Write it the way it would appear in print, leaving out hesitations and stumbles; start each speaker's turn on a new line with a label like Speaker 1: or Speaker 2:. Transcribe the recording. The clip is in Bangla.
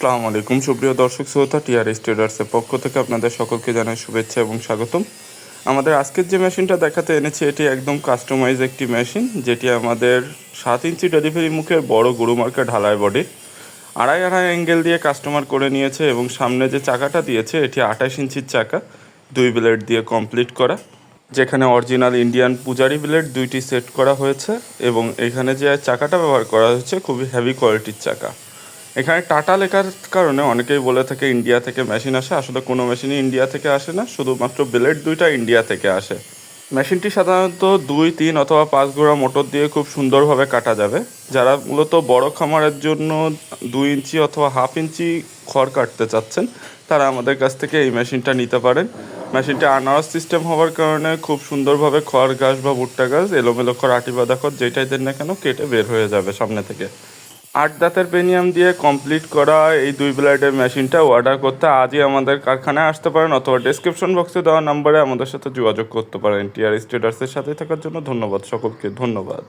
Speaker 1: আসসালামু আলাইকুম সুপ্রিয় দর্শক শ্রোতা, টিআরএস ট্রেডার্সের পক্ষ থেকে আপনাদের সকলকে জানাই শুভেচ্ছা এবং স্বাগতম। আমাদের আজকের যে মেশিনটা দেখাতে এনেছি এটি একদম কাস্টমাইজ একটি মেশিন, যেটি আমাদের 7 ইঞ্চি ডেলিভারি মুখের বড় গরু মার্কা ঢালাই বডির আড়াই অ্যাঙ্গেল দিয়ে কাস্টমার করে নিয়েছে এবং সামনে যে চাকাটা দিয়েছে এটি 28 ইঞ্চির চাকা, 2 ব্লেড দিয়ে কমপ্লিট করা, যেখানে অরিজিনাল ইন্ডিয়ান পূজারি ব্লেড 2টি সেট করা হয়েছে এবং এখানে যে চাকাটা ব্যবহার করা হচ্ছে খুবই হেভি কোয়ালিটির চাকা। এখানে টাটা লেখার কারণে অনেকেই বলে থাকে ইন্ডিয়া থেকে মেশিন আসে, আসলে কোনো মেশিনই ইন্ডিয়া থেকে আসে না, শুধুমাত্র ব্লেড 2টা ইন্ডিয়া থেকে আসে। মেশিনটি সাধারণত 2, 3 অথবা 5 গোড়া মোটর দিয়ে খুব সুন্দরভাবে কাটা যাবে। যারা মূলত বড় খামারের জন্য 2 ইঞ্চি অথবা হাফ ইঞ্চি খড় কাটতে চাচ্ছেন তারা আমাদের কাছ থেকে এই মেশিনটা নিতে পারেন। মেশিনটি আনারস সিস্টেম হওয়ার কারণে খুব সুন্দরভাবে খড় ঘাস বা ভুট্টা ঘাস, এলোমেলো খড়, আটি বাঁধা খড় যেটাই দেন না কেন কেটে বের হয়ে যাবে সামনে থেকে। 8 দাঁতের পেনিয়াম দিয়ে কমপ্লিট করা এই 2 ব্লেডের মেশিনটা অর্ডার করতে আজই আমাদের কারখানায় আসতে পারেন অথবা ডেসক্রিপশন বক্সে দেওয়া নাম্বারে আমাদের সাথে যোগাযোগ করতে পারেন। টিআরএস ট্রেডার্সের সাথে থাকার জন্য ধন্যবাদ সকলকে, ধন্যবাদ।